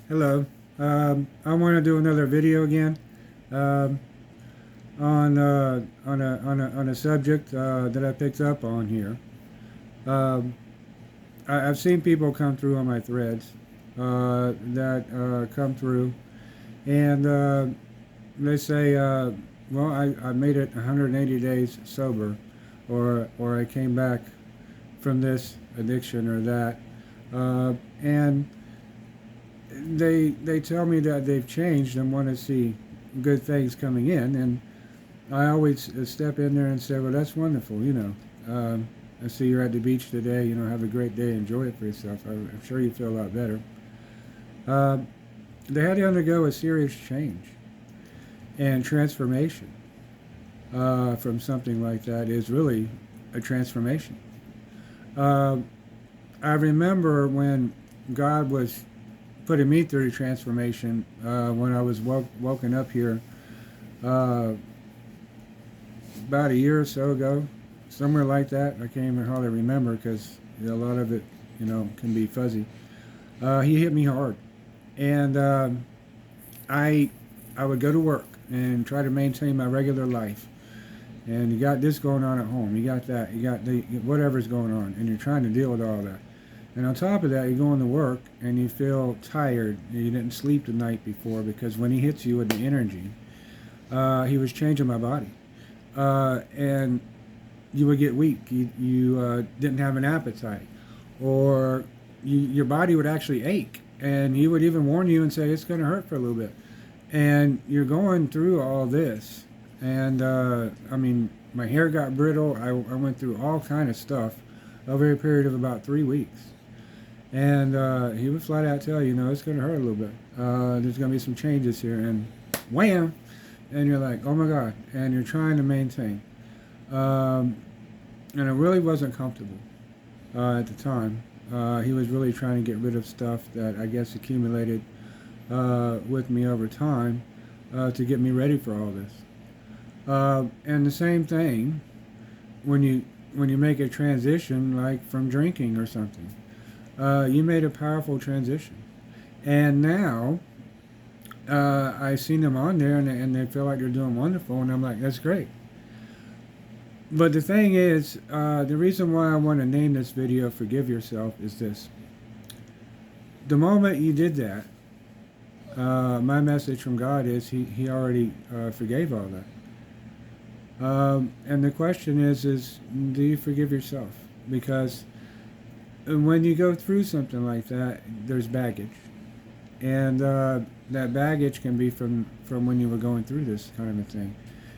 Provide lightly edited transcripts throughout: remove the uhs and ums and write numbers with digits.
Hello. I want to do another video again um, on a subject that I picked up on here. Um, I've seen people come through on my threads that come through, and they say, "Well, I made it 180 days sober, or I came back from this addiction or that," and they tell me that they've changed and want to see good things coming in, and I always step in there and say, well, that's wonderful, I see you're at the beach today, have a great day, enjoy it for yourself. I'm sure you feel a lot better. uh, they had to undergo a serious change and transformation. From something like that is really a transformation. uh, I remember when God was putting me through the transformation, when I was woken up here uh, about a year or so ago, somewhere like that. I can't even hardly remember because a lot of it, can be fuzzy. He hit me hard, and I I would go to work and try to maintain my regular life. And you got this going on at home. You got that. You got the whatever's going on, and you're trying to deal with all that. And on top of that, you're going to work and you feel tired. You didn't sleep the night before because when he hits you with the energy, he was changing my body. And you would get weak. You didn't have an appetite, or your body would actually ache. And he would even warn you and say it's going to hurt for a little bit. And you're going through all this, and I mean, my hair got brittle. I went through all kind of stuff over a period of about 3 weeks. And he would flat out tell you, it's going to hurt a little bit. There's going to be some changes here, and wham, and you're like, oh my God, and you're trying to maintain. Um, and it really wasn't comfortable at the time. He was really trying to get rid of stuff that I guess accumulated with me over time to get me ready for all this. And the same thing when you make a transition, like from drinking or something. You made a powerful transition, and now I've seen them on there, and they feel like they're doing wonderful, and I'm like, that's great. But the thing is, the reason why I want to name this video "Forgive Yourself" is this: the moment you did that, my message from God is He already forgave all that. And the question is, do you forgive yourself? Because when you go through something like that, there's baggage, and that baggage can be from when you were going through this kind of a thing.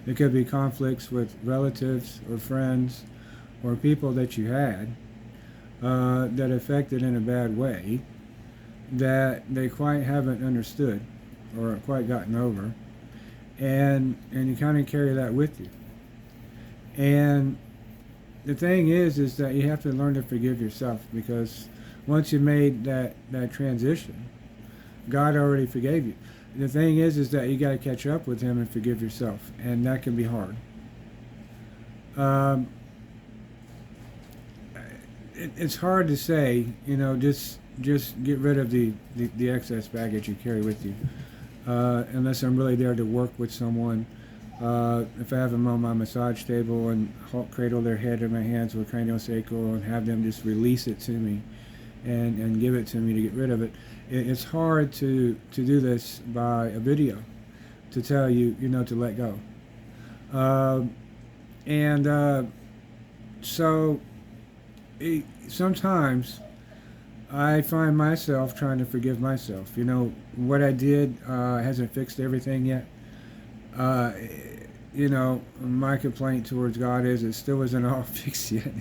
It could be conflicts with relatives or friends or people that you had that affected in a bad way that they quite haven't understood or quite gotten over, and you kind of carry that with you. And the thing is that you have to learn to forgive yourself, because once you made that transition, God already forgave you. The thing is that you got to catch up with Him and forgive yourself, and that can be hard. Um, it's hard to say, just get rid of the excess baggage you carry with you, unless I'm really there to work with someone. If I have them on my massage table and cradle their head in my hands with craniosacral and have them just release it to me and give it to me to get rid of it, it's hard to do this by a video to tell you, to let go. And so sometimes I find myself trying to forgive myself. What I did hasn't fixed everything yet. Uh, my complaint towards God is it still isn't all fixed yet.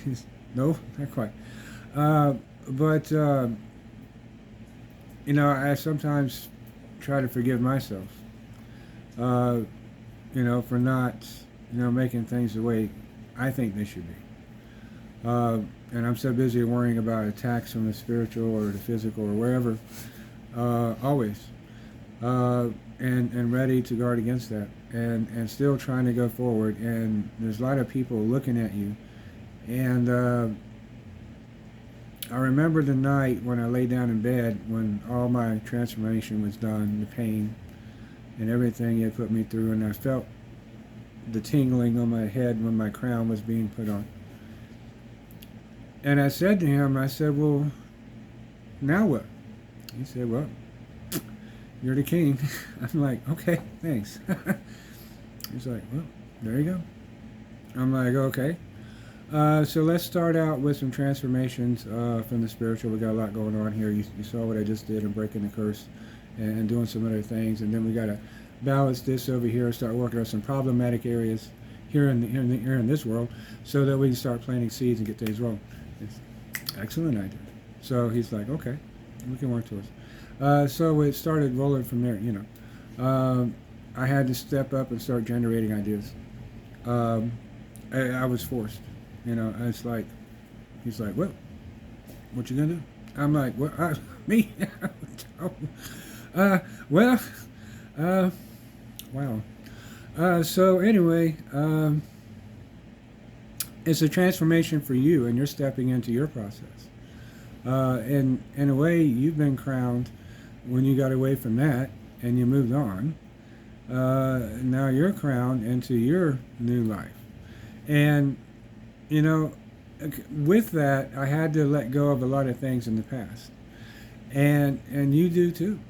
No, not quite. But I sometimes try to forgive myself, uh, for not, making things the way I think they should be. And I'm so busy worrying about attacks from the spiritual or the physical or wherever, always, and ready to guard against that, and still trying to go forward. And there's a lot of people looking at you, and I remember the night when I lay down in bed when all my transformation was done, the pain and everything he had put me through, and I felt the tingling on my head when my crown was being put on. And I said to him, I said, well, now what? He said, well, you're the king. I'm like, okay, thanks. He's like, well, there you go. I'm like, okay. So let's start out with some transformations from the spiritual. We got a lot going on here. You saw what I just did in breaking the curse and doing some other things. And then we got to balance this over here, start working on some problematic areas here in this world so that we can start planting seeds and get things rolling. It's excellent idea. So he's like, okay, we can work towards. So it started rolling from there, you know. I had to step up and start generating ideas. I was forced, you know. It's like, he's like, well, what you gonna do? I'm like, well, me? Well, wow. So anyway, it's a transformation for you, and you're stepping into your process. And in a way, you've been crowned when you got away from that and you moved on. Now you're crowned into your new life. And, you know, with that, I had to let go of a lot of things in the past. And you do too.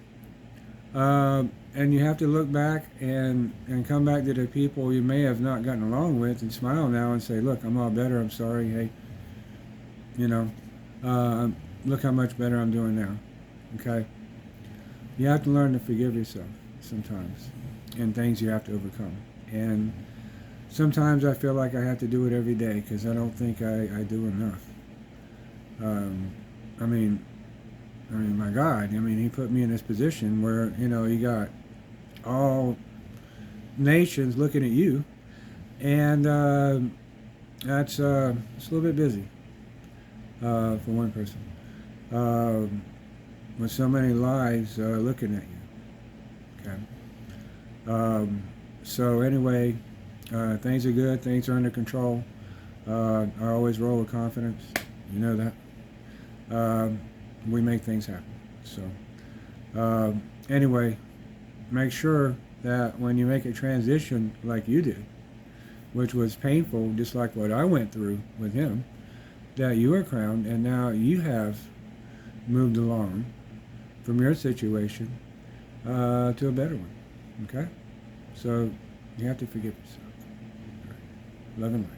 And you have to look back and come back to the people you may have not gotten along with and smile now and say, look, I'm all better. I'm sorry. Hey, you know, look how much better I'm doing now. Okay? You have to learn to forgive yourself sometimes and things you have to overcome. And sometimes I feel like I have to do it every day because I don't think I do enough. I mean, my God, he put me in this position where, you know, you got all nations looking at you, and it's a little bit busy for one person, with so many lives looking at you. Okay. So anyway, things are good. Things are under control. I always roll with confidence. You know that. We make things happen. So anyway, make sure that when you make a transition like you did, which was painful, just like what I went through with him, that you are crowned and now you have moved along from your situation to a better one. Okay? So you have to forgive yourself. Love and light.